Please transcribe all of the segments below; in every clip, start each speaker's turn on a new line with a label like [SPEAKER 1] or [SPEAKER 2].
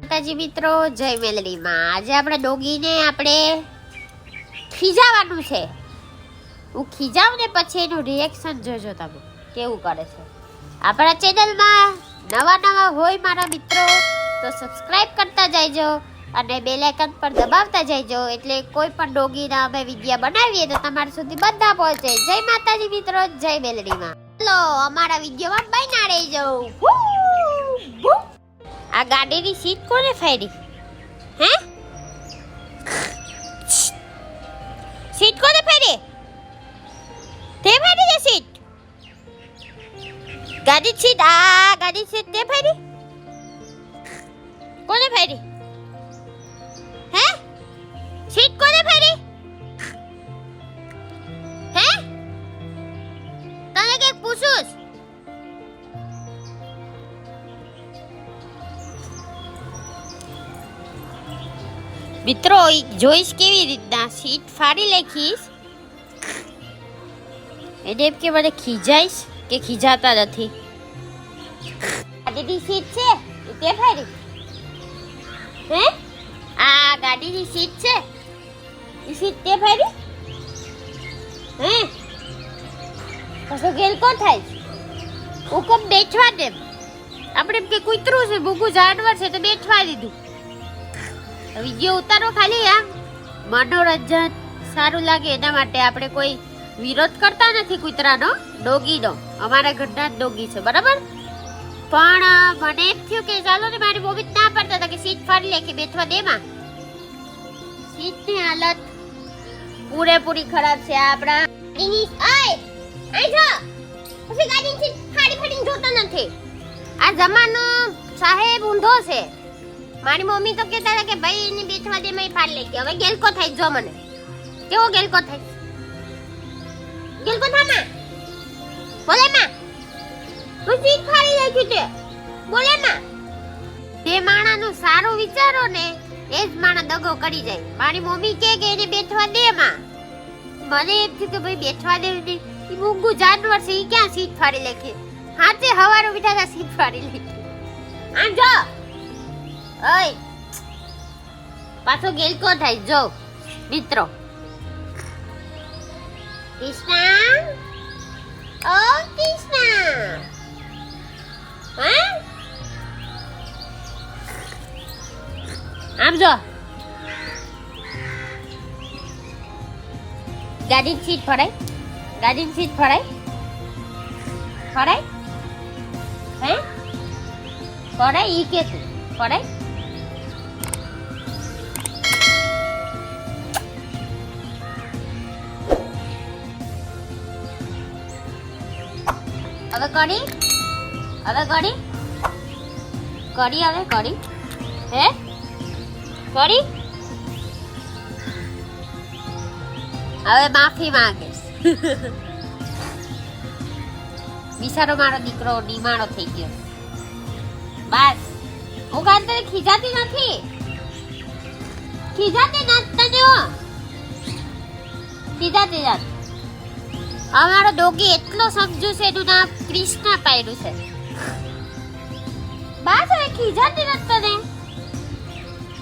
[SPEAKER 1] માતાજી મિત્રો, જય મેલડીમાં. આજે આપણે ડોગીને આપણે ખીજાવવાનું છે. હું ખીજાવું ને પછી એનું રિએક્શન જોજો તમે કેવું કરે છે. આપણા ચેનલમાં નવા હોય મારા મિત્રો તો સબસ્ક્રાઇબ કરતા જજો અને બેલ આઇકન પર દબાવતા જજો, એટલે કોઈ પણ ડોગીના અમે વિડિયો બનાવીએ તો તમારા સુધી બધા પહોંચે. જય માતાજી મિત્રો, જય મેલડીમાં. ચલો અમારા વિડિયોમાં બન્યા રહેજો. આ ગાડીની સીટ કોને ફાડી? હે, સીટ કોને ફાડી? તે ફાડી દે સીટ. ગાડી સીટ, આ ગાડી સીટ તે ફાડી? કોને ફાડી? હે, સીટ કોને ફાડી? હે, તને કે પૂછું? મિત્રો જોઈશ કેવી રીતના સીટ ફાડી નાખીશ. એને એમ કે મને ખીજાઈશ કે ખીજાતા નથી. ગાડીની સીટ છે તે ફાડી? હે, આ ગાડીની સીટ છે એ સીટ તે ફાડી? હે, પછી ગેલકો થાય. હુકમ બેઠવા દે. આપણે એમ કે કૂતરું છે, ભૂખું જાનવર છે તો બેઠવા દીધું. વિડિયો ઉતારો ખાલી આમ મનોરંજન સારું લાગે એના માટે. આપણે કોઈ વિરોધ કરતા નથી કૂતરાનો, ડોગીનો. અમારા ઘરના ડોગી છે બરાબર. પણ મને એમ થયું કે ચાલો ને, મારી મમ્મી ના પડતા હતા કે સીટ ફાડી લે કે બેઠવા દે માં. સીટની હાલત પૂરેપૂરી ખરાબ છે. આપણા પછી ગાડીની સીટ ફાડીને જોતા નથી. આ જમાનો સાહેબ ઊંધો છે. મારી મમ્મી તો કહેતા હતા કે ભાઈ એને બેઠવા દે, મેં ફાડી લેતી. હવે ગેલકો થાય. જો મને કેવો ગેલકો થાય. ગેલકો થા માં, બોલે માં, હું સીટ ફાડી નાખી તે, બોલે માં. જે માણાનું સારું વિચારો ને એ જ માણા દગો કરી જાય. મારી મમ્મી કહે કે એને બેઠવા દે માં. મને એમ થયું કે ભાઈ બેઠવા દે ને, એ મૂંગું જાનવર છે, એ ક્યાં સીટ ફાડી લેખે. હાથે હવારો બીઠા સીટ ફાડી લેખે. આમ જો, ઓય પાછો ગેલકો થાય. જો મિત્રો, કૃષ્ણા, ઓ કૃષ્ણા, હા આમ જો. ગાડીની સીટ ફરાય, ગાડીની સીટ ફરાય, ફરાય હે, ફરાય ઈ કે તું ફરાય. હવે કડી, હવે કડી, કડી, હવે કડી, હે કડી. હવે માફી માંગે. બિચારો મારો દીકરો નિમાણો થઈ ગયો. બસ હું કાંઈ ખીજાતી નથી, ખીજાતી નથી, ખીજાતી નથી. અમારો ડોગી એટલો સમજુ છે, એનું નામ કૃષ્ણા પાડ્યું છે. બસ હવે ખીજાતી નથી તને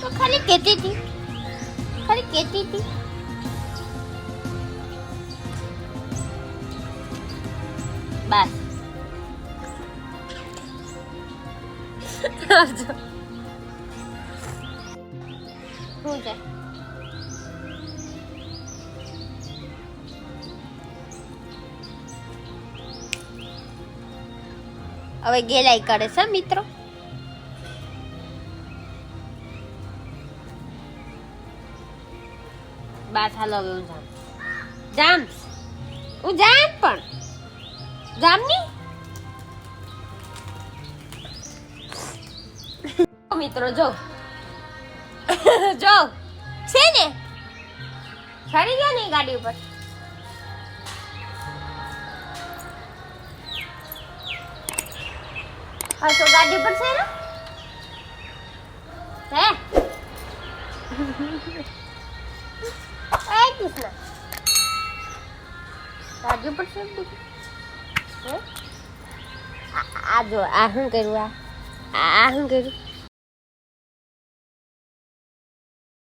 [SPEAKER 1] તો ખાલી કહેતી હતી, ખાલી કહેતી હતી. બસ શું છે? હવે ગેલાઈ કરે છે મિત્રો. બસ હાલો, હવે હું જામ, હું જામ, પણ જામની મિત્રો. જો જો છે ને, ચડી ગયા ને ગાડી ઉપર. હા તો ગાડી ઉપર છે ને, હે કૃષ્ણ ગાડી ઉપર છે. આ જો આ શું કર્યું, આ શું કર્યું?